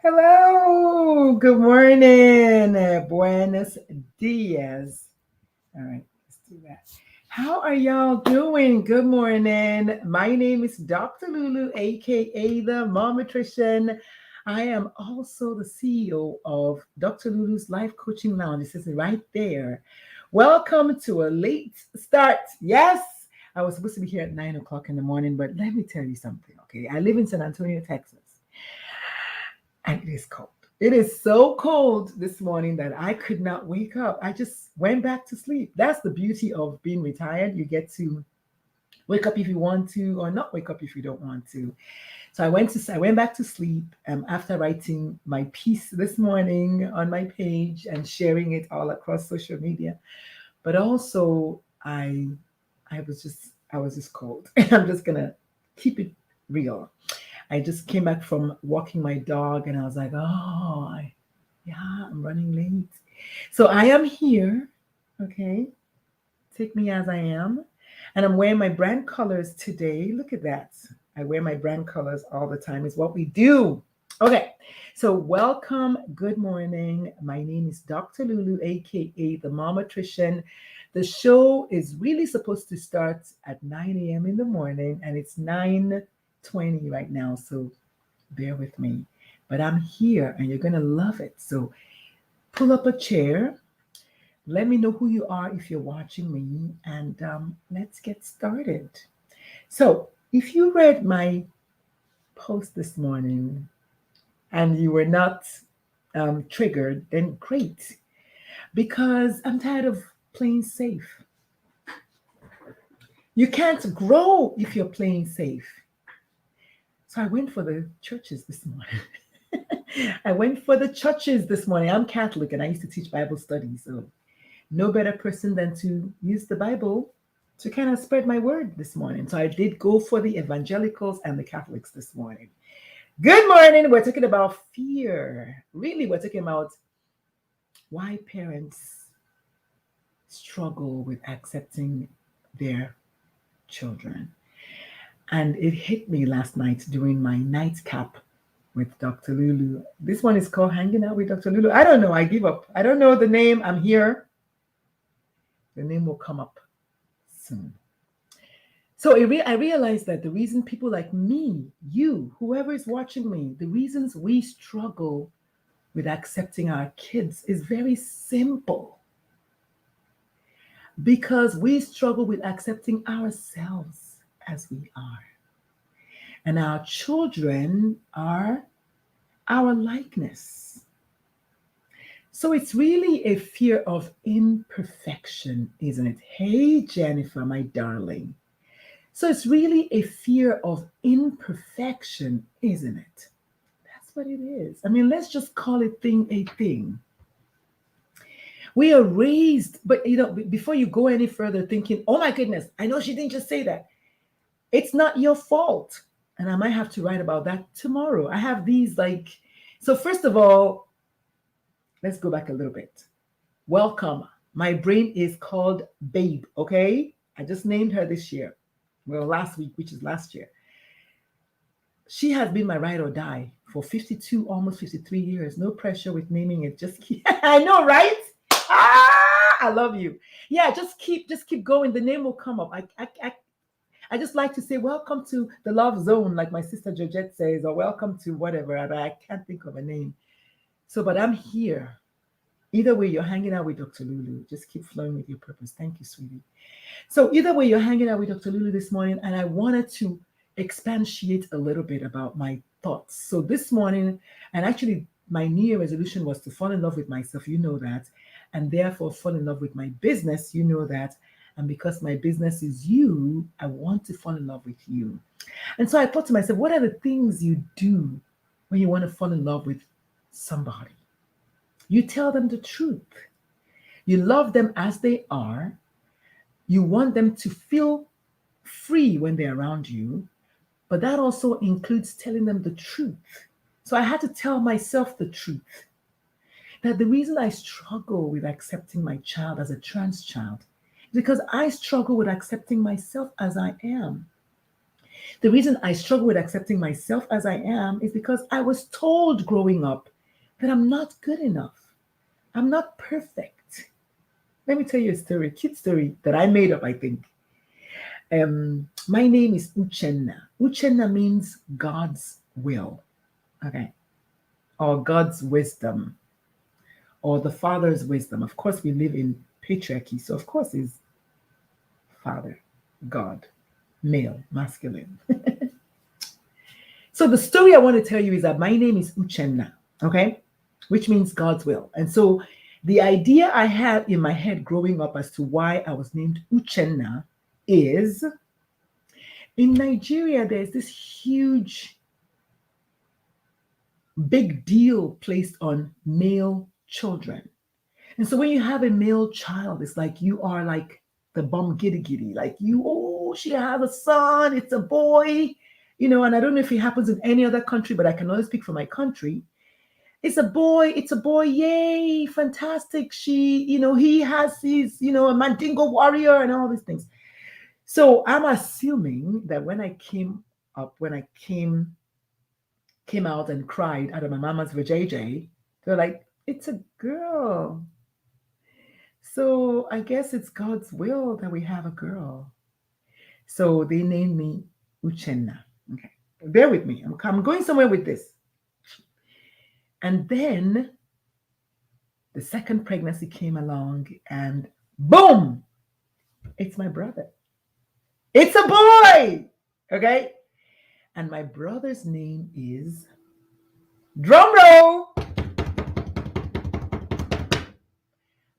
Hello, good morning, buenos dias. All right, let's do that. How are y'all doing? Good morning. My name is Dr. Lulu, aka the Momatrician. I am also the CEO of Dr. Lulu's Life Coaching Lounge. This is right there. Welcome to a late start. Yes, I was supposed to be here at 9 o'clock in the morning, but let me tell you something, okay? I live in San Antonio, Texas, and it is cold. It is so cold this morning that I could not wake up. I just went back to sleep. That's the beauty of being retired. You get to wake up if you want to, or not wake up if you don't want to. So I went back to sleep after writing my piece this morning on my page and sharing it all across social media. But also, I was just cold. I'm just gonna keep it real. I just came back from walking my dog and I was like, yeah, I'm running late. So I am here. Okay. Take me as I am. And I'm wearing my brand colors today. Look at that. I wear my brand colors all the time. It's what we do. Okay. So welcome. Good morning. My name is Dr. Lulu, aka the Momatrician. The show is really supposed to start at 9 a.m. in the morning, and it's 9:20 right now. So bear with me. But I'm here and you're going to love it. So pull up a chair. Let me know who you are if you're watching me, and let's get started. So, if you read my post this morning and you were not triggered, then great, because I'm tired of playing safe. You can't grow if you're playing safe. So, I went for the churches this morning. I went for the churches this morning. I'm Catholic and I used to teach Bible study. So, no better person than to use the Bible to kind of spread my word this morning. So, I did go for the evangelicals and the Catholics this morning. Good morning. We're talking about fear. Really, we're talking about why parents struggle with accepting their children. And it hit me last night during my nightcap with Dr. Lulu. This one is called Hanging Out with Dr. Lulu. I don't know. I give up. I don't know the name. I'm here. The name will come up soon. So I realized that the reason people like me, you, whoever is watching me, the reasons we struggle with accepting our kids is very simple, because we struggle with accepting ourselves as we are. And our children are our likeness. So it's really a fear of imperfection, isn't it? Hey, Jennifer, my darling. So it's really a fear of imperfection, isn't it? That's what it is. I mean, let's just call it thing a thing. We are raised, but before you go any further thinking, oh my goodness, I know she didn't just say that. It's not your fault. And I might have to write about that tomorrow. I have these so first of all, let's go back a little bit. Welcome. My brain is called Babe, okay? I just named her this year. Well, last week, which is last year. She has been my ride or die for 52, almost 53 years. No pressure with naming it. Just keep, I know, right? I love you. Yeah, just keep going. The name will come up. I just like to say welcome to the love zone, like my sister Georgette says, or welcome to whatever. I can't think of a name. So, but I'm here. Either way, you're hanging out with Dr. Lulu. Just keep flowing with your purpose. Thank you, sweetie. So either way, you're hanging out with Dr. Lulu this morning, and I wanted to expatiate a little bit about my thoughts. So this morning, and actually my New Year resolution was to fall in love with myself, you know that, and therefore fall in love with my business, you know that. And because my business is you, I want to fall in love with you. And so I thought to myself, what are the things you do when you want to fall in love with somebody? You tell them the truth. You love them as they are. You want them to feel free when they're around you, but that also includes telling them the truth. So I had to tell myself the truth, that the reason I struggle with accepting my child as a trans child is because I struggle with accepting myself as I am. The reason I struggle with accepting myself as I am is because I was told growing up that I'm not good enough. I'm not perfect. Let me tell you a story, a cute story that I made up, I think. My name is Uchenna. Uchenna means God's will, okay, or God's wisdom, or the Father's wisdom. Of course, we live in patriarchy, so of course, is Father, God, male, masculine. So the story I want to tell you is that my name is Uchenna, okay, which means God's will. And so the idea I had in my head growing up as to why I was named Uchenna is in Nigeria, there's this huge, big deal placed on male children. And so when you have a male child, it's like you are like the bum giddy giddy, like you, oh, she have a son, it's a boy, and I don't know if it happens in any other country, but I can only speak for my country. It's a boy, yay, fantastic. He has his, a Mandingo warrior and all these things. So I'm assuming that when I came up, when I came out and cried out of my mama's vajayjay, they're like, it's a girl. So I guess it's God's will that we have a girl. So they named me Uchenna. Okay, bear with me. I'm going somewhere with this. And then the second pregnancy came along, and boom, it's my brother. It's a boy. Okay. And my brother's name is, drum roll.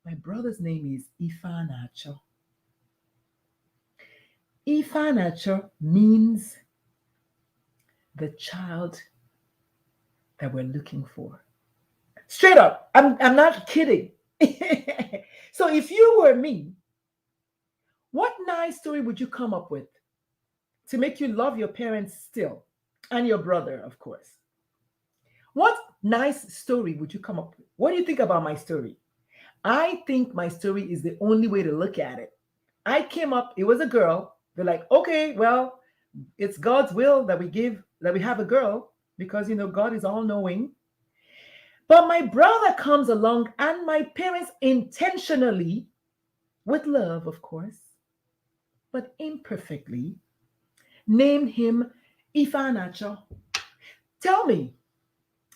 My brother's name is Ifanacho. Ifanacho means the child that we're looking for. Straight up, I'm not kidding. So if you were me, what nice story would you come up with to make you love your parents still, and your brother, of course? What nice story would you come up with? What do you think about my story? I think my story is the only way to look at it. I came up, it was a girl. They're like, okay, well, it's God's will that we have a girl, because God is all knowing. But my brother comes along, and my parents intentionally, with love, of course, but imperfectly, named him Ifanacho. Tell me,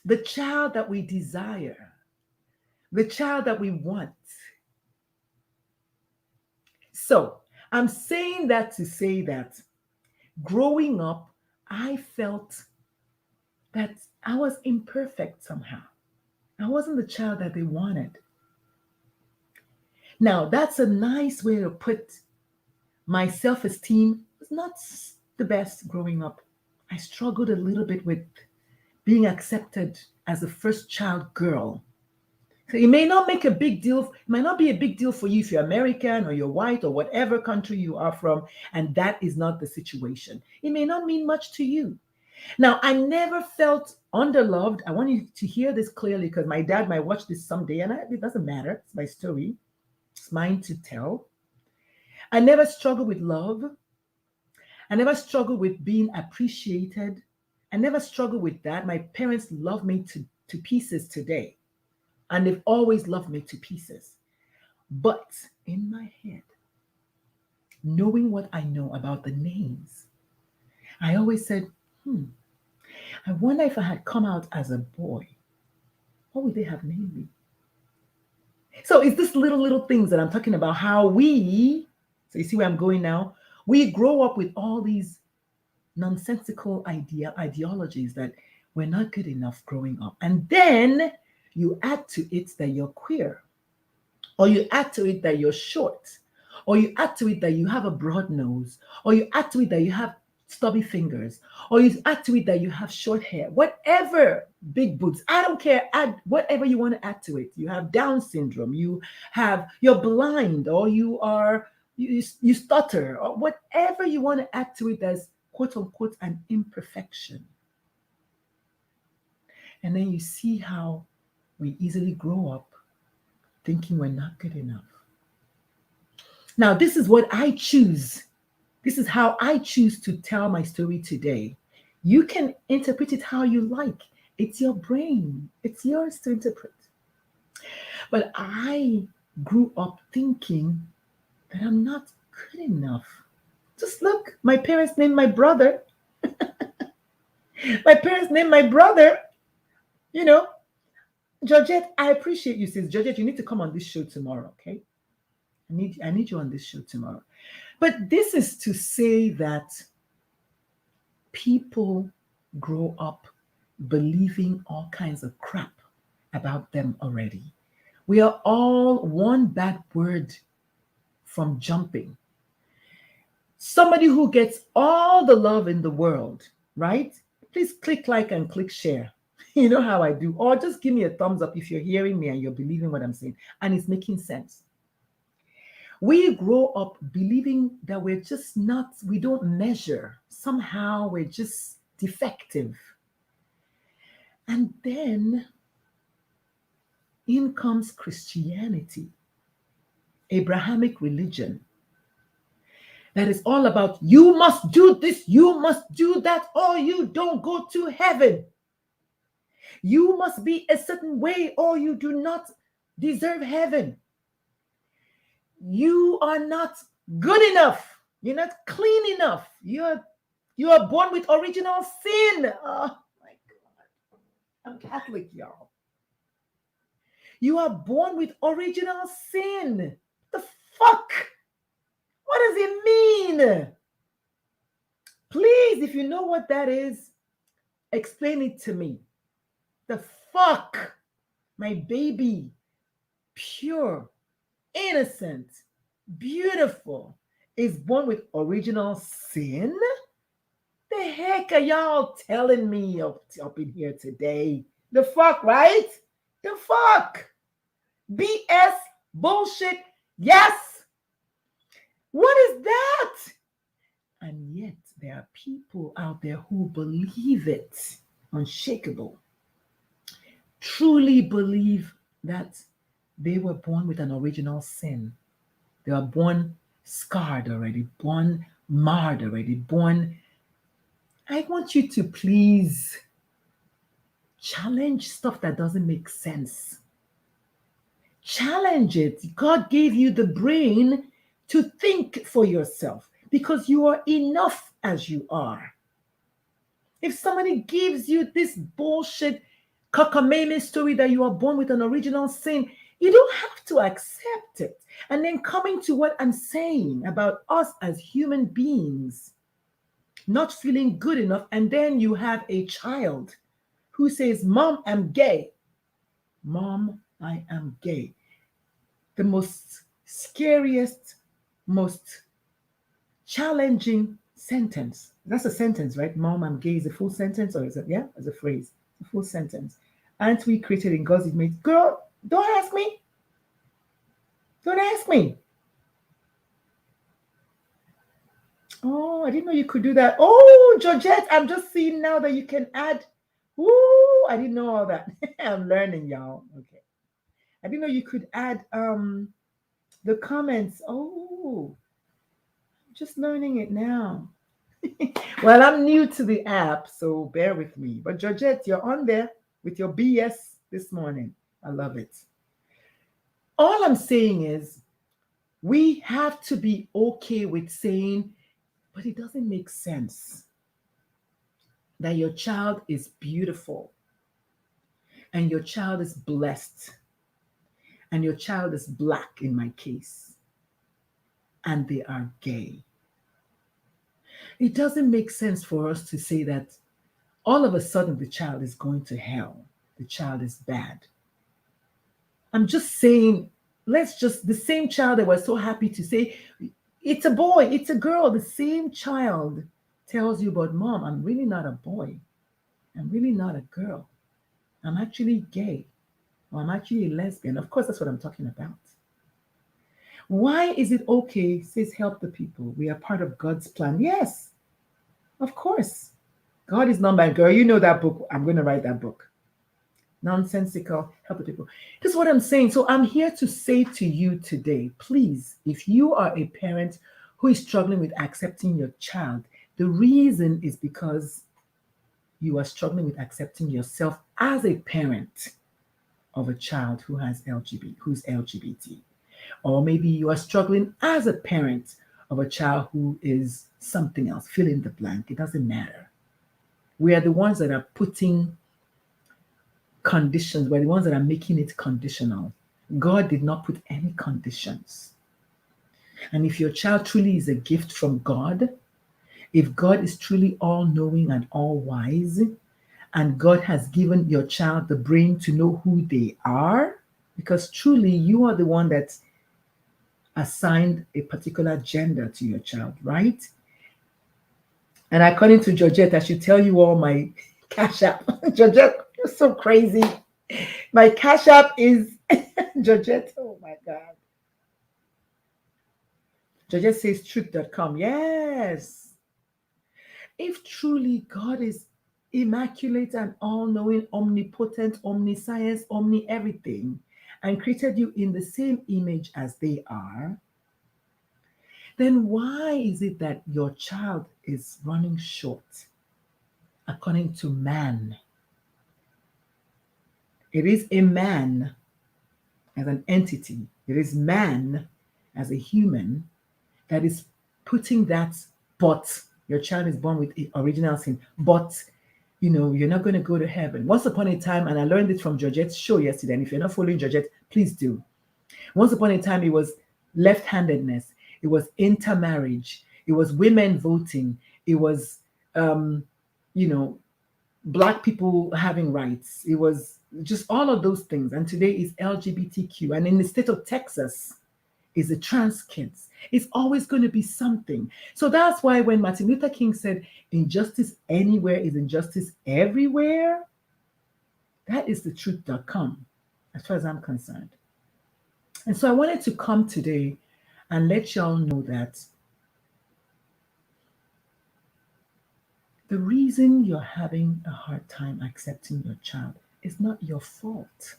the child that we desire, the child that we want. So I'm saying that to say that growing up, I felt that I was imperfect somehow. I wasn't the child that they wanted. Now, that's a nice way to put my self-esteem was not the best growing up. I struggled a little bit with being accepted as a first child girl. So it may not make a big deal, it might not be a big deal for you if you're American or you're white or whatever country you are from, and that is not the situation. It may not mean much to you. Now, I never felt underloved. I want you to hear this clearly, because my dad might watch this someday, and it doesn't matter. It's my story. It's mine to tell. I never struggled with love. I never struggled with being appreciated. I never struggled with that. My parents love me to pieces today, and they've always loved me to pieces. But in my head, knowing what I know about the names, I always said, I wonder if I had come out as a boy, what would they have named me? So it's this little things that I'm talking about, how so you see where I'm going now? We grow up with all these nonsensical ideologies that we're not good enough growing up. And then you add to it that you're queer, or you add to it that you're short, or you add to it that you have a broad nose, or you add to it that you have stubby fingers, or you add to it that you have short hair, whatever, big boobs, I don't care, add whatever you want to add to it. You have Down syndrome, you're blind, or you stutter, or whatever you want to add to it as quote unquote an imperfection. And then you see how we easily grow up thinking we're not good enough. Now, this is what I choose This is how I choose to tell my story today. You can interpret it how you like. It's your brain, it's yours to interpret. But I grew up thinking that I'm not good enough. Just look, my parents named my brother. My parents named my brother, you know. Georgette, I appreciate you, sis. Georgette, you need to come on this show tomorrow, okay? I need you on this show tomorrow. But this is to say that people grow up believing all kinds of crap about them already. We are all one bad word from jumping. Somebody who gets all the love in the world, right? Please click like and click share. You know how I do. Or just give me a thumbs up if you're hearing me and you're believing what I'm saying and it's making sense. We grow up believing that we're just not, we don't measure. Somehow we're just defective. And then in comes Christianity, Abrahamic religion, that is all about you must do this, you must do that, or you don't go to heaven. You must be a certain way, or you do not deserve heaven. You are not good enough. You're not clean enough. You are born with original sin. Oh my God. I'm Catholic, y'all. You are born with original sin. The fuck? What does it mean? Please, if you know what that is, explain it to me. The fuck? My baby, pure, innocent, beautiful, is born with original sin? The heck are y'all telling me up in here today? The fuck, right? The fuck? BS, bullshit, yes. What is that? And yet there are people out there who believe it, unshakable, truly believe that they were born with an original sin. They are born scarred already, born marred already, born. I want you to please challenge stuff that doesn't make sense. Challenge it. God gave you the brain to think for yourself because you are enough as you are. If somebody gives you this bullshit cockamamie story that you are born with an original sin, you don't have to accept it. And then coming to what I'm saying about us as human beings, not feeling good enough, and then you have a child who says, Mom, I'm gay. Mom, I am gay. The most scariest, most challenging sentence. That's a sentence, right? Mom, I'm gay is a full sentence, or is it, yeah, as a phrase, a full sentence. Aren't we created in God's image? Girl, don't ask me. Don't ask me. Oh, I didn't know you could do that. Oh, Georgette, I'm just seeing now that you can add. Ooh, I didn't know all that. I'm learning, y'all. Okay. I didn't know you could add the comments. Oh, I'm just learning it now. Well, I'm new to the app, so bear with me. But Georgette, you're on there with your BS this morning. I love it. All I'm saying is we have to be okay with saying, but it doesn't make sense that your child is beautiful and your child is blessed and your child is Black in my case and they are gay. It doesn't make sense for us to say that all of a sudden the child is going to hell. The child is bad. I'm just saying, the same child that we're so happy to say, it's a boy, it's a girl, the same child tells you, but Mom, I'm really not a boy. I'm really not a girl. I'm actually gay. Or I'm actually a lesbian. Of course, that's what I'm talking about. Why is it okay? It says help the people. We are part of God's plan. Yes, of course. God is not my girl. You know that book. I'm going to write that book. Nonsensical, help the people. This is what I'm saying. So I'm here to say to you today, please, if you are a parent who is struggling with accepting your child, the reason is because you are struggling with accepting yourself as a parent of a child who has who's LGBT. Or maybe you are struggling as a parent of a child who is something else. Fill in the blank. It doesn't matter. We are the ones that are putting conditions. We're the ones that are making it conditional. God did not put any conditions. And if your child truly is a gift from God, if God is truly all knowing and all wise, and God has given your child the brain to know who they are, because truly you are the one that assigned a particular gender to your child, right? And according to Georgette, I should tell you all my Cash App. Georgette, you're so crazy. My Cash App is Georgette. Oh my God. Georgette says truth.com. Yes. If truly God is immaculate and all-knowing, omnipotent, omniscience, omni-everything, and created you in the same image as they are, then why is it that your child is running short according to man? It is a man as an entity. It is man as a human that is putting that but. Your child is born with original sin, but you're not going to go to heaven. Once upon a time, and I learned it from Georgette's show yesterday, and if you're not following Georgette, please do. Once upon a time, it was left-handedness, it was intermarriage, it was women voting, it was, Black people having rights, it was just all of those things. And today is LGBTQ. And in the state of Texas, is the trans kids. It's always going to be something. So that's why when Martin Luther King said, injustice anywhere is injustice everywhere, that is the truth.com, as far as I'm concerned. And so I wanted to come today and let y'all know that the reason you're having a hard time accepting your child is not your fault.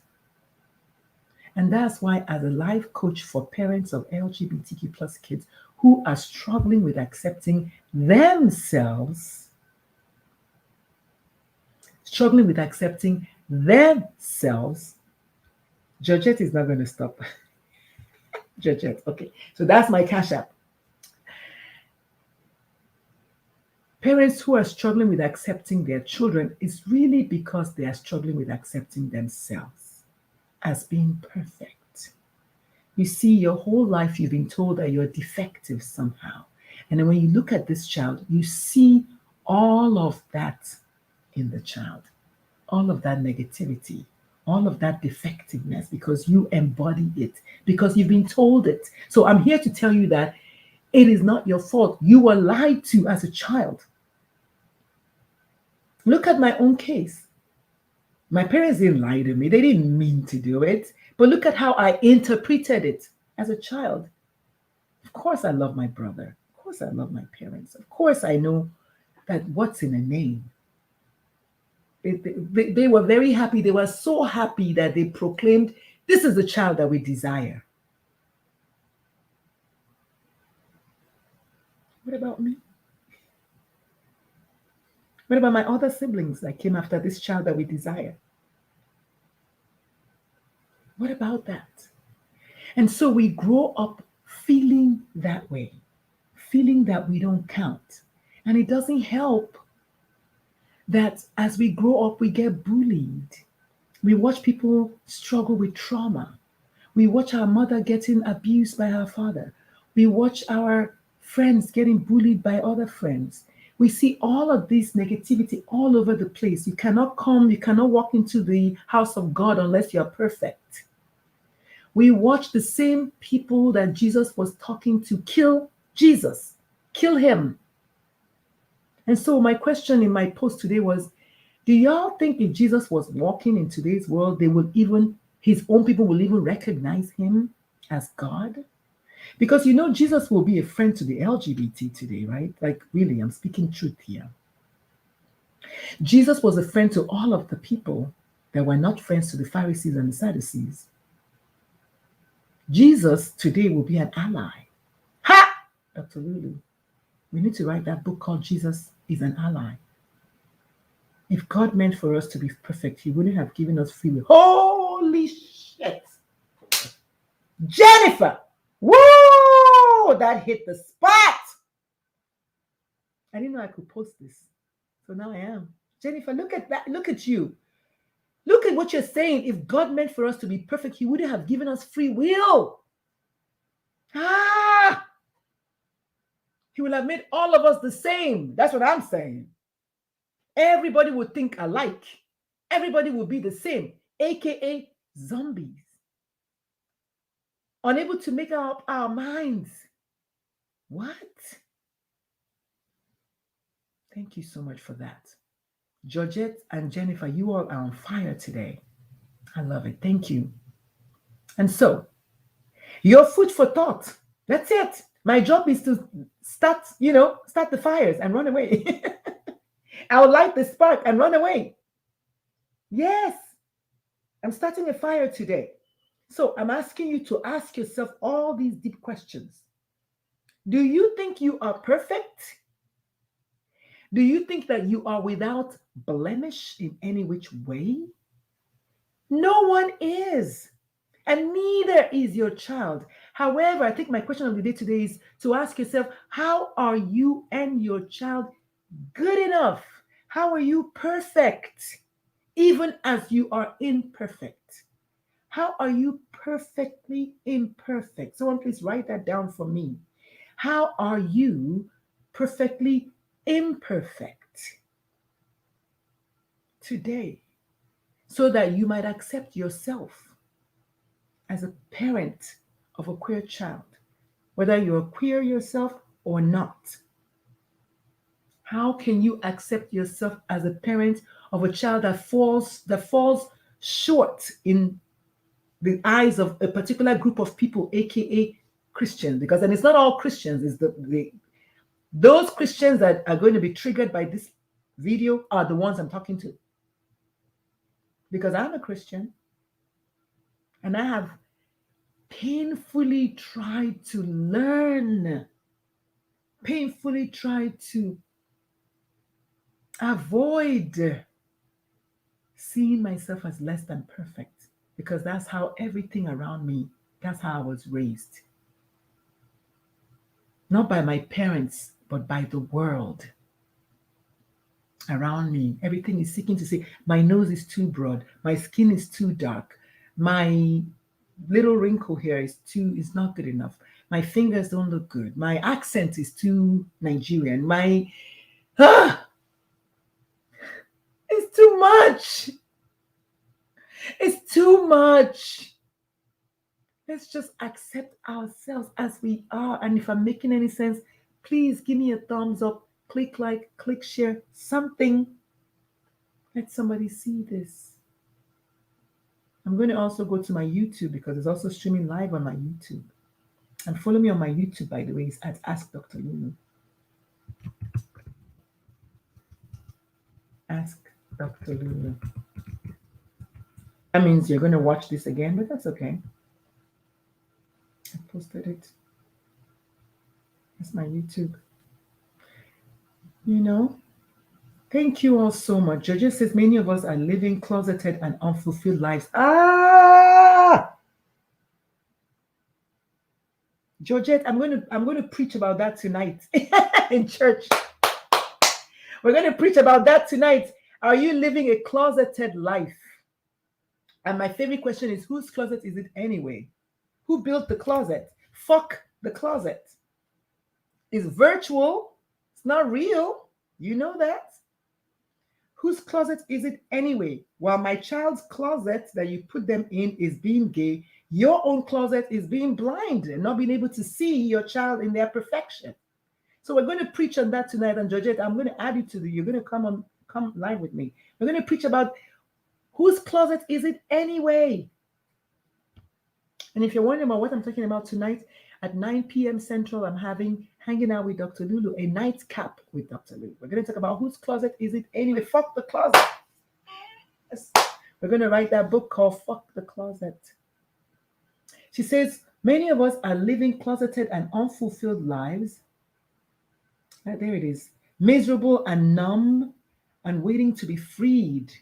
And that's why, as a life coach for parents of LGBTQ plus kids who are struggling with accepting themselves, Georgette is not going to stop. Georgette, okay. So that's my Cash App. Parents who are struggling with accepting their children is really because they are struggling with accepting themselves as being perfect. You see, your whole life you've been told that you're defective somehow. And then when you look at this child, you see all of that in the child, all of that negativity, all of that defectiveness, because you embody it, because you've been told it. So I'm here to tell you that it is not your fault. You were lied to as a child. Look at my own case. My parents didn't lie to me. They didn't mean to do it. But look at how I interpreted it as a child. Of course, I love my brother. Of course, I love my parents. Of course, I know that what's in a name. They were very happy. They were so happy that they proclaimed, this is the child that we desire. What about me? What about my other siblings that came after this child that we desire? What about that? And so we grow up feeling that way, feeling that we don't count. And it doesn't help that as we grow up, we get bullied. We watch people struggle with trauma. We watch our mother getting abused by her father. We watch our friends getting bullied by other friends. We see all of this negativity all over the place. You cannot walk into the house of God unless you're perfect. We watch the same people that Jesus was talking to kill Jesus, kill him. And so my question in my post today was, do y'all think if Jesus was walking in today's world, his own people will even recognize him as God? Because Jesus will be a friend to the LGBT today, right? Like really, I'm speaking truth here. Jesus was a friend to all of the people that were not friends to the Pharisees and the Sadducees. Jesus today will be an ally. Ha! Dr. Lulu, we need to write that book called Jesus is an Ally. If God meant for us to be perfect, He wouldn't have given us free will. Holy shit. Jennifer! Whoa! That hit the spot. I didn't know I could post this. So now I am. Jennifer, look at that. Look at you. Look at what you're saying. If God meant for us to be perfect, He wouldn't have given us free will. He would have made all of us the same. That's what I'm saying. Everybody would think alike. Everybody would be the same, aka zombies. Unable to make up our minds. What? Thank you so much for that. Georgette and Jennifer, you all are on fire today. I love it. Thank you. And so, your food for thought. That's it. My job is to start the fires and run away. I'll light the spark and run away. Yes. I'm starting a fire today. So I'm asking you to ask yourself all these deep questions. Do you think you are perfect? Do you think that you are without blemish in any which way? No one is. And neither is your child. However, I think my question of the day today is to ask yourself, how are you and your child good enough? How are you perfect, even as you are imperfect? How are you perfectly imperfect? Someone please write that down for me. How are you perfectly imperfect today, so that you might accept yourself as a parent of a queer child, whether you're queer yourself or not? How can you accept yourself as a parent of a child that falls short in the eyes of a particular group of people, aka Christians? Because then it's not all Christians, it's those Christians that are going to be triggered by this video are the ones I'm talking to. Because I'm a Christian and I have painfully tried to learn, painfully tried to avoid seeing myself as less than perfect, because that's how everything around me, that's how I was raised. Not by my parents, but by the world around me. Everything is seeking to say, my nose is too broad, my skin is too dark, my little wrinkle here is not good enough, my fingers don't look good, my accent is too Nigerian, it's too much. It's too much. Let's just accept ourselves as we are. And if I'm making any sense, please give me a thumbs up, click like, click share, something. Let somebody see this. I'm going to also go to my YouTube, because it's also streaming live on my YouTube. And follow me on my YouTube, by the way, it's at Ask Dr. Lulu. Ask Dr. Lulu. That means you're going to watch this again, but that's okay. I posted it. That's my YouTube. Thank you all so much. Georgia says many of us are living closeted and unfulfilled lives. Georgette, I'm going to preach about that tonight in church. We're going to preach about that tonight. Are you living a closeted life? And my favorite question is, whose closet is it anyway? Who built the closet? Fuck the closet. It's virtual. It's not real. You know that? Whose closet is it anyway? While my child's closet that you put them in is being gay, your own closet is being blind and not being able to see your child in their perfection. So we're going to preach on that tonight. And Georgette, I'm going to add you to you're going to come live with me. We're going to preach about whose closet is it anyway? And if you're wondering about what I'm talking about tonight, at 9 p.m. Central, I'm hanging out with Dr. Lulu, a nightcap with Dr. Lulu. We're going to talk about whose closet is it anyway? Fuck the closet. Yes. We're going to write that book called Fuck the Closet. She says, many of us are living closeted and unfulfilled lives There it is. Miserable and numb and waiting to be freed.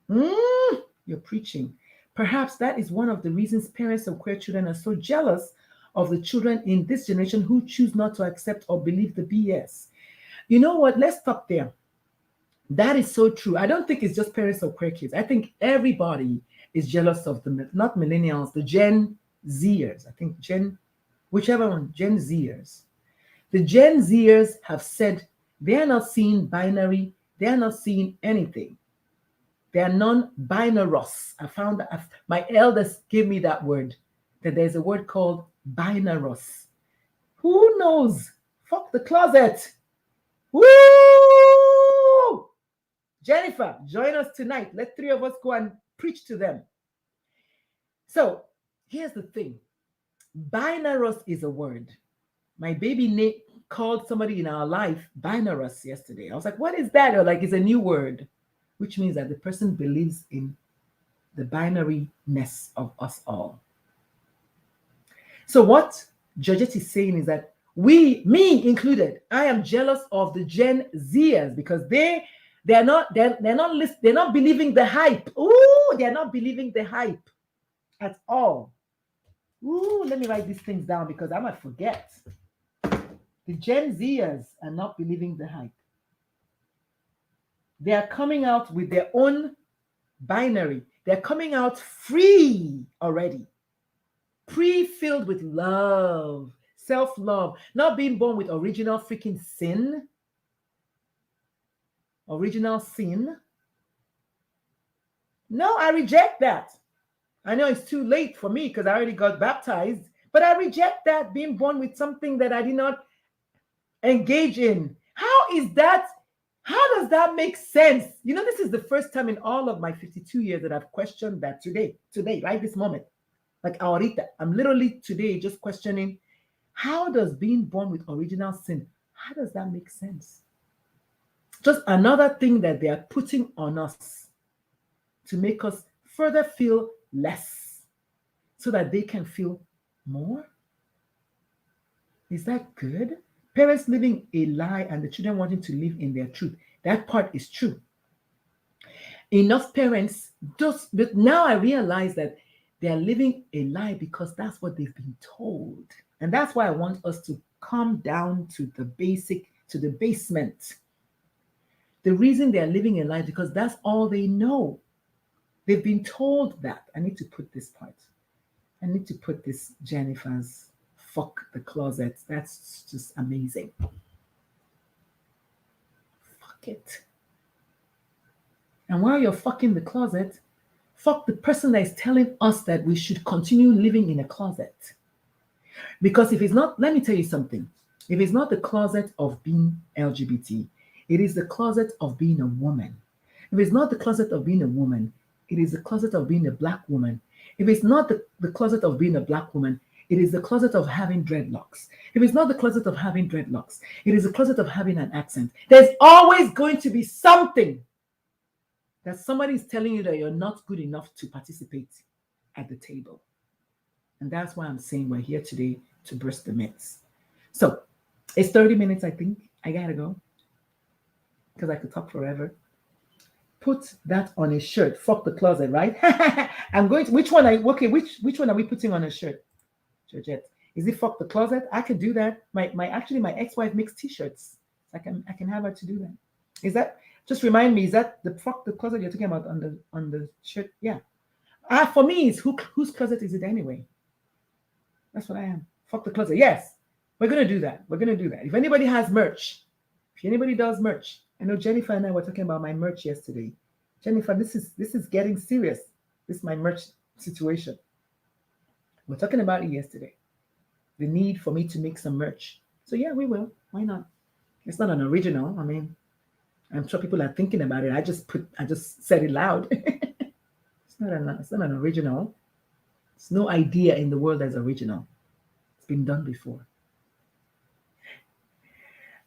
You're preaching. Perhaps that is one of the reasons parents of queer children are so jealous of the children in this generation who choose not to accept or believe the BS. You know what? Let's stop there. That is so true. I don't think it's just parents of queer kids. I think everybody is jealous of the, not millennials, the Gen Zers. I think whichever one, Gen Zers. The Gen Zers have said they're not seeing binary, they're not seeing anything. They are non-binarous. I found that my elders gave me that word, that there's a word called binarous. Who knows? Fuck the closet. Woo! Jennifer, join us tonight. Let three of us go and preach to them. So here's the thing. Binarous is a word. My baby Nate called somebody in our life binarous yesterday. I was like, what is that? Or like, it's a new word, which means that the person believes in the binary-ness of us all. So what Georgette is saying is that me included, I am jealous of the Gen Zers because they're not believing the hype. Ooh, they're not believing the hype at all. Ooh, let me write these things down because I might forget. The Gen Zers are not believing the hype. They are coming out with their own binary. They're coming out free already. Pre-filled with love, self-love, not being born with original freaking sin. Original sin. No, I reject that. I know it's too late for me because I already got baptized, but I reject that, being born with something that I did not engage in. How does that make sense? You know, this is the first time in all of my 52 years that I've questioned that today, right this moment. Like ahorita, I'm literally today just questioning, how does being born with original sin, how does that make sense? Just another thing that they are putting on us to make us further feel less so that they can feel more. Is that good? Parents living a lie and the children wanting to live in their truth. That part is true. Enough parents but now I realize that they are living a lie because that's what they've been told. And that's why I want us to come down to the basement. The reason they are living a lie is because that's all they know. They've been told that. I need to put this part. I need to put this Jennifer's fuck the closet. That's just amazing. Fuck it. And while you're fucking the closet, fuck the person that is telling us that we should continue living in a closet. Because if it's not, let me tell you something. If it's not the closet of being LGBT, it is the closet of being a woman. If it's not the closet of being a woman, it is the closet of being a Black woman. If it's not the closet of being a Black woman, it is the closet of having dreadlocks. If it's not the closet of having dreadlocks, it is the closet of having an accent. There's always going to be something that somebody is telling you that you're not good enough to participate at the table. And that's why I'm saying we're here today to burst the myths. So it's 30 minutes, I think. I gotta go because I could talk forever. Put that on a shirt. Fuck the closet, right? I'm going to, which one are we putting on a shirt? Georgette, is it fuck the closet? I could do that. My ex-wife makes t-shirts. I can have her to do that. Is that, just remind me, is that the fuck the closet you're talking about on the shirt? Yeah. For me, it's whose closet is it anyway? That's what I am. Fuck the closet. Yes. We're gonna do that. If anybody has merch, if anybody does merch, I know Jennifer and I were talking about my merch yesterday. Jennifer, this is getting serious. This is my merch situation. We're talking about it yesterday. The need for me to make some merch. So yeah, we will. Why not? It's not an original. I mean, I'm sure people are thinking about it. I just said it loud. It's not an original. There's no idea in the world that's original. It's been done before.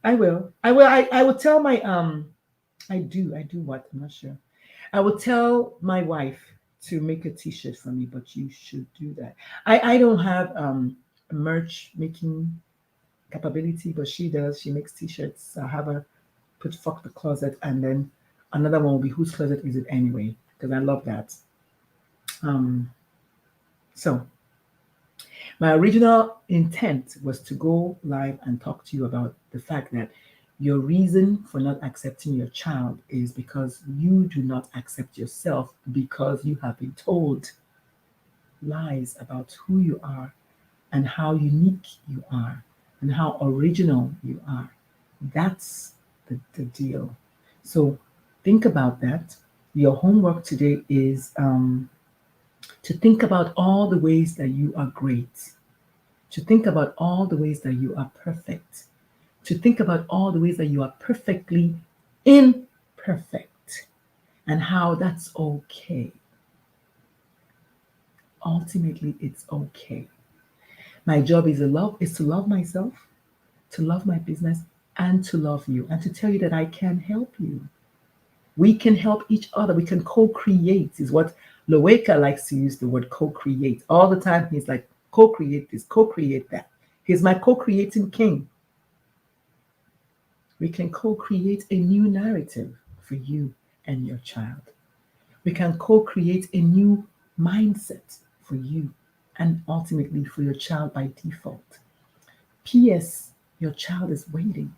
I will tell my I do what? I'm not sure. I will tell my wife to make a t-shirt for me, but you should do that. I don't have a merch making capability, but she does. She makes t-shirts. I have her put fuck the closet, and then another one will be whose closet is it anyway? Because I love that. So my original intent was to go live and talk to you about the fact that your reason for not accepting your child is because you do not accept yourself because you have been told lies about who you are and how unique you are and how original you are. That's the deal. So think about that. Your homework today is to think about all the ways that you are great, to think about all the ways that you are perfect, to think about all the ways that you are perfectly imperfect and how that's okay. Ultimately, it's okay. My job is to love myself, to love my business, and to love you, and to tell you that I can help you. We can help each other. We can co-create, is what Loeka likes to use the word co-create. All the time, he's like, co-create this, co-create that. He's my co-creating king. We can co-create a new narrative for you and your child. We can co-create a new mindset for you and ultimately for your child by default. P.S. Your child is waiting.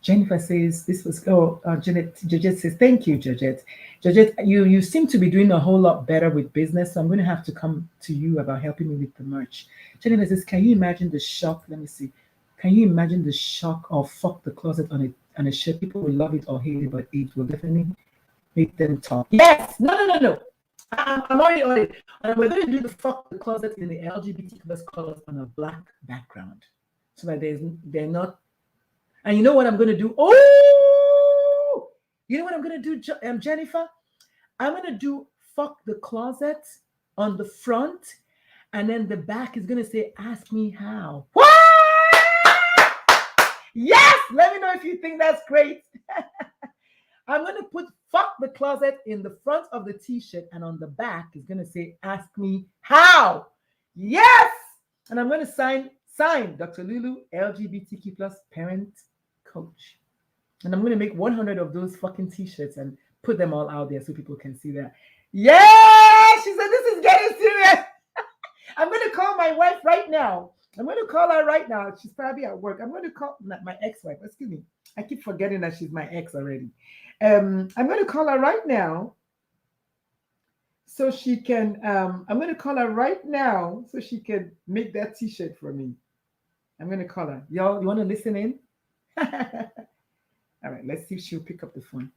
Jennifer says this was Georgette says, thank you, Georgette. Georgette, you seem to be doing a whole lot better with business, so I'm going to have to come to you about helping me with the merch. Jennifer says, can you imagine the shock? Let me see. Can you imagine the shock of fuck the closet on a shirt? People will love it or hate it, but it will definitely make them talk. Yes! No. I'm already on it. And we're going to do the fuck the closet in the LGBT plus colors on a black background. So that they're not. And you know what I'm going to do? Oh! You know what I'm going to do, Jennifer? I'm going to do fuck the closet on the front. And then the back is going to say, ask me how. What? Yes! Let me know if you think that's great. I'm going to put fuck the closet in the front of the t-shirt, and on the back is going to say, ask me how. Yes! And I'm going to sign Dr. Lulu, LGBTQ plus parent coach. And I'm going to make 100 of those fucking t-shirts and put them all out there so people can see that. Yeah! She said, this is getting serious. I'm going to call my wife right now. I'm going to call her right now. She's probably at work. I'm going to call my ex-wife. Excuse me. I keep forgetting that she's my ex already. I'm going to call her right now so she can, I'm going to call her right now so she can make that t-shirt for me. I'm going to call her. Y'all, you want to listen in? All right, let's see if she'll pick up the phone.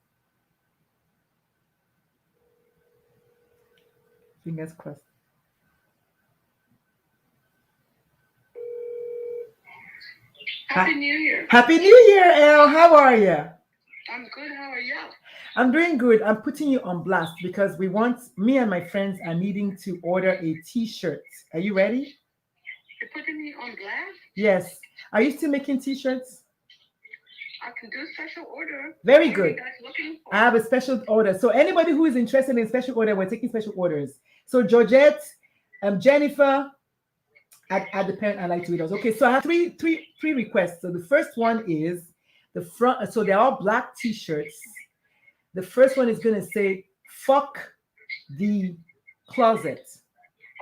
Fingers crossed. Happy New Year. Happy New Year, Elle. How are you? I'm good. How are you? I'm doing good. I'm putting you on blast because me and my friends are needing to order a t-shirt. Are you ready? You're putting me on blast? Yes. Are you still making t-shirts? I can do special order. Very good. I have a special order. So anybody who is interested in special order, we're taking special orders. So Georgette, Jennifer, at the parent I like to read us. Okay, so I have three requests. So the first one is the front. So they're all black t-shirts. The first one is gonna say "fuck the closet."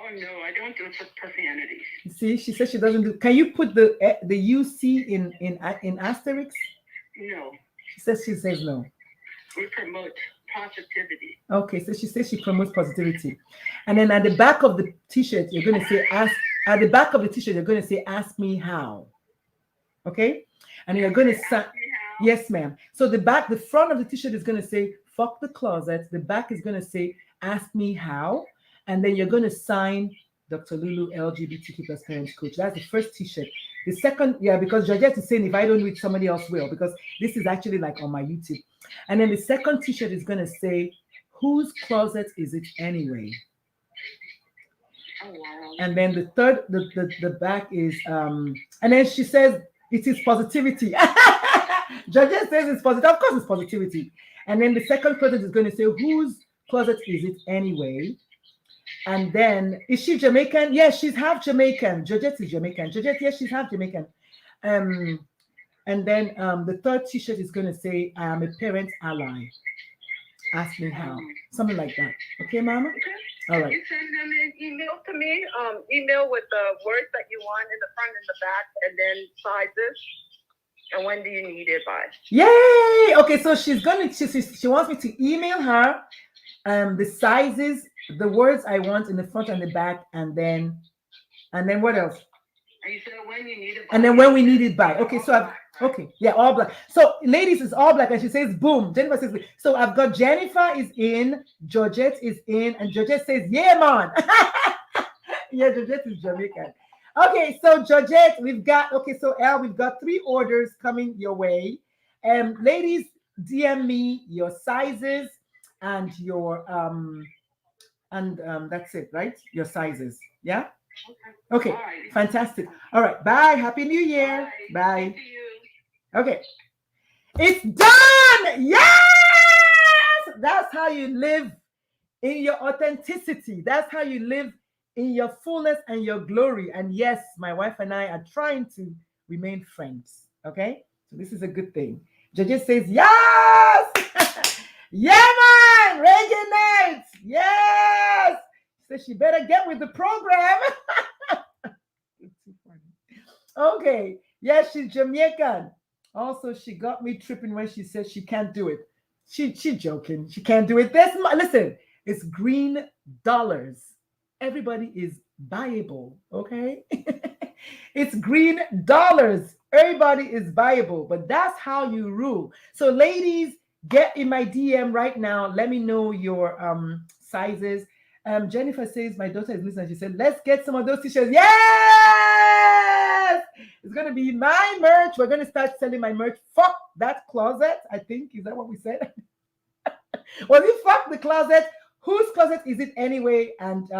Oh no, I don't do profanity. You see, she says she doesn't do. Can you put the UC in asterisk? No. She says no. We promote positivity. Okay, so she says she promotes positivity, and then at the back of the t-shirt you're gonna say ask. At the back of the t-shirt you're gonna say ask me how. Okay, and you're gonna say. Yes, ma'am. So the front of the t-shirt is going to say, fuck the closet. The back is going to say, ask me how. And then you're going to sign Dr. Lulu, LGBTQ plus parent coach. That's the first t-shirt. The second, because Georgette is saying, if I don't do it, somebody else will, because this is actually like on my YouTube. And then the second t-shirt is going to say, whose closet is it anyway? Oh, wow. And then the third, the back is, and then she says, it is positivity. Georgette says it's positive. Of course, it's positivity. And then the second closet is going to say, whose closet is it anyway? And then, is she Jamaican? Yes, she's half Jamaican. Georgette is Jamaican. Georgette, yes, she's half Jamaican. And then the third T-shirt is going to say, "I am a parent ally. Ask me how." Something like that. Okay, Mama? Okay. All right. You send them an email to me. Email with the words that you want in the front and the back, and then sizes. And when do you need it by? Yay! Okay, so she wants me to email her the sizes, the words I want in the front and the back, and then what else? And you said when you need it by. And then when we need it by. Okay, so I've okay, yeah, all black. So ladies is all black, and she says boom. Jennifer says so. I've got Jennifer is in, Georgette is in, and Georgette says yeah, man. Yeah, Georgette is Jamaican. Okay, so Georgette, we've got so Elle, we've got 3 orders coming your way. Ladies, DM me your sizes and your that's it, right? Your sizes, yeah. Okay, Alrighty. fantastic. All right, bye. Happy New Year. Bye. Thank you. Okay, it's done. Yes, that's how you live in your authenticity. That's how you live in your fullness and your glory. And yes, my wife and I are trying to remain friends. Okay, so this is a good thing. Georgette says yes. Yeah, man, reggae nights. Yes. She says she better get with the program. Okay. Yes, she's Jamaican. Also, she got me tripping when she said she can't do it. She joking. She can't do it. Listen, it's green dollars. Everybody is buyable, okay? It's green dollars. Everybody is buyable, but that's how you rule. So, ladies, get in my DM right now. Let me know your sizes. Jennifer says my daughter is listening. She said, "Let's get some of those t-shirts." Yes, it's gonna be my merch. We're gonna start selling my merch. Fuck that closet. I think is that what we said? Was it fuck the closet? Whose closet is it anyway? And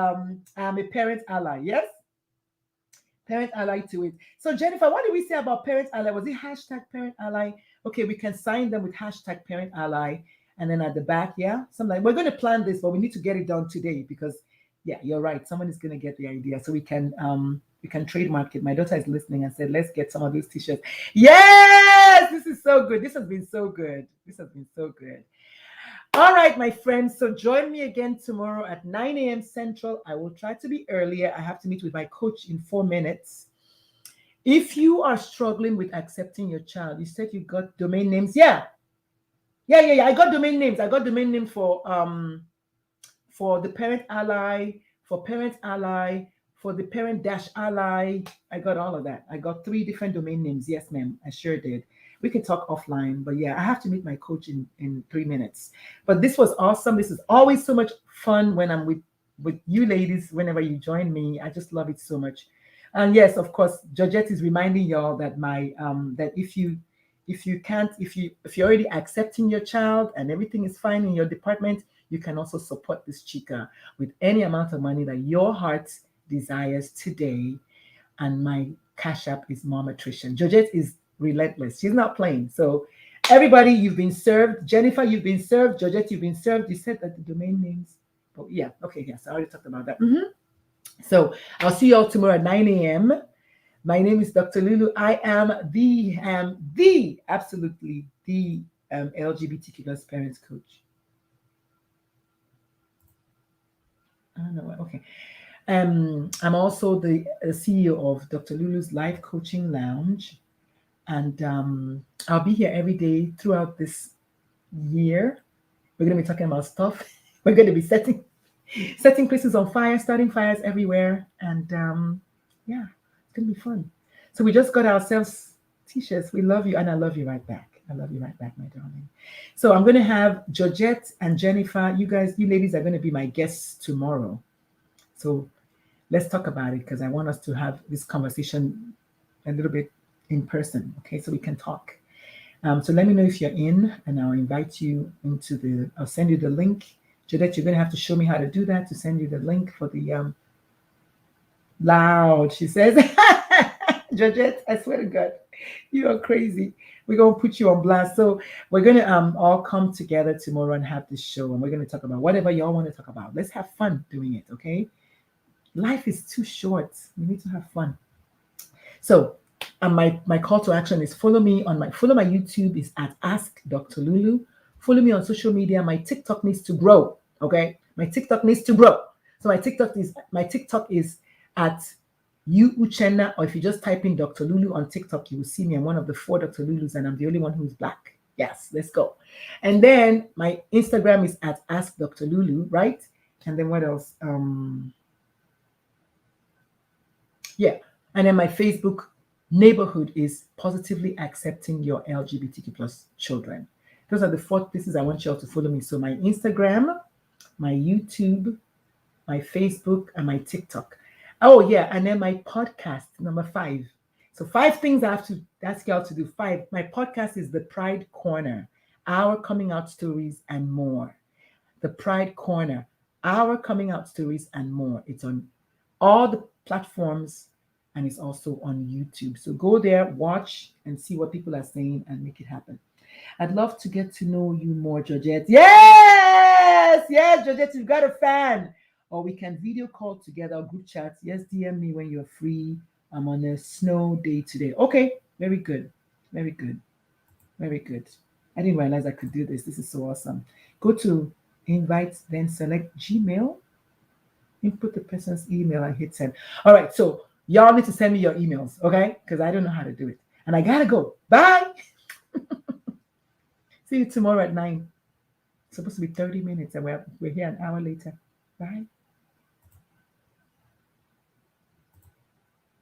I'm a parent ally. Yes, parent ally to it. So Jennifer, what did we say about parent ally? Was it hashtag parent ally? Okay, we can sign them with hashtag parent ally. And then at the back, yeah, something like we're going to plan this, but we need to get it done today because, yeah, you're right. Someone is going to get the idea, so we can trademark it. My daughter is listening and said, "Let's get some of these t-shirts." Yes, this is so good. This has been so good. This has been so good. All right, my friends. So join me again tomorrow at 9 a.m. Central. I will try to be earlier. I have to meet with my coach in 4 minutes. If you are struggling with accepting your child, you said you got domain names, yeah. I got domain names. I got domain names for the parent ally, for parent ally, for the parent dash ally. I got all of that. I got 3 different domain names. Yes, ma'am. I sure did. We can talk offline, but yeah, I have to meet my coach in 3 minutes. But this was awesome. This is always so much fun when I'm with you ladies. Whenever you join me, I just love it so much. And yes, of course, Georgette is reminding y'all that my that if you're already accepting your child and everything is fine in your department, you can also support this chica with any amount of money that your heart desires today. And my cash app is Mama Tricia. Georgette is relentless. She's not playing. So everybody, you've been served. Jennifer, you've been served. Georgette, you've been served. You said that the domain names. Oh yeah. Okay. Yes, I already talked about that. So I'll see you all tomorrow at 9 a.m. My name is Dr. Lulu. I am the absolutely the LGBTQ plus parents coach. I don't know. Okay. I'm also the CEO of Dr. Lulu's Life Coaching Lounge. And I'll be here every day throughout this year. We're going to be talking about stuff. We're going to be setting places on fire, starting fires everywhere. And yeah, it's going to be fun. So we just got ourselves t-shirts. We love you. And I love you right back. I love you right back, my darling. So I'm going to have Georgette and Jennifer. You ladies are going to be my guests tomorrow. So let's talk about it because I want us to have this conversation a little bit in person. Okay, so we can talk. So let me know if you're in and I'll invite you I'll send you the link. Georgette, you're going to have to show me how to do that to send you the link for the loud, she says. Georgette, I swear to God, you are crazy. We're gonna put you on blast. So we're gonna all come together tomorrow and have this show, and we're gonna talk about whatever y'all want to talk about. Let's have fun doing it, okay? Life is too short. We need to have fun. So my call to action is follow my YouTube is at Ask Dr. Lulu. Follow me on social media. My TikTok needs to grow. Okay, my TikTok needs to grow. So my TikTok is at you Uchenna, or if you just type in Dr. Lulu on TikTok, you will see me. I'm one of the 4 Dr. Lulus, and I'm the only one who's black. Yes, let's go. And then my Instagram is at Ask Dr. Lulu, right? And then what else? Yeah. And then my Facebook neighborhood is positively accepting your LGBTQ plus children. Those are the 4 places I want you all to follow me. So my Instagram, my YouTube, my Facebook, and my TikTok. Oh yeah, and then my podcast, number 5. So 5 things I have to ask y'all to do. 5. My podcast is The Pride Corner, our coming out stories and more. The Pride Corner, our coming out stories and more. It's on all the platforms, and it's also on YouTube. So go there, watch, and see what people are saying and make it happen. I'd love to get to know you more, Georgette. Yes, Georgette, you've got a fan. Or we can video call together or group chat. Yes, DM me when you're free. I'm on a snow day today. Okay, very good. Very good. Very good. I didn't realize I could do this. This is so awesome. Go to invite, then select Gmail. Input the person's email and hit send. All right, so y'all need to send me your emails, okay? Because I don't know how to do it. And I gotta go. Bye. See you tomorrow at 9. It's supposed to be 30 minutes, and we're here an hour later. Bye.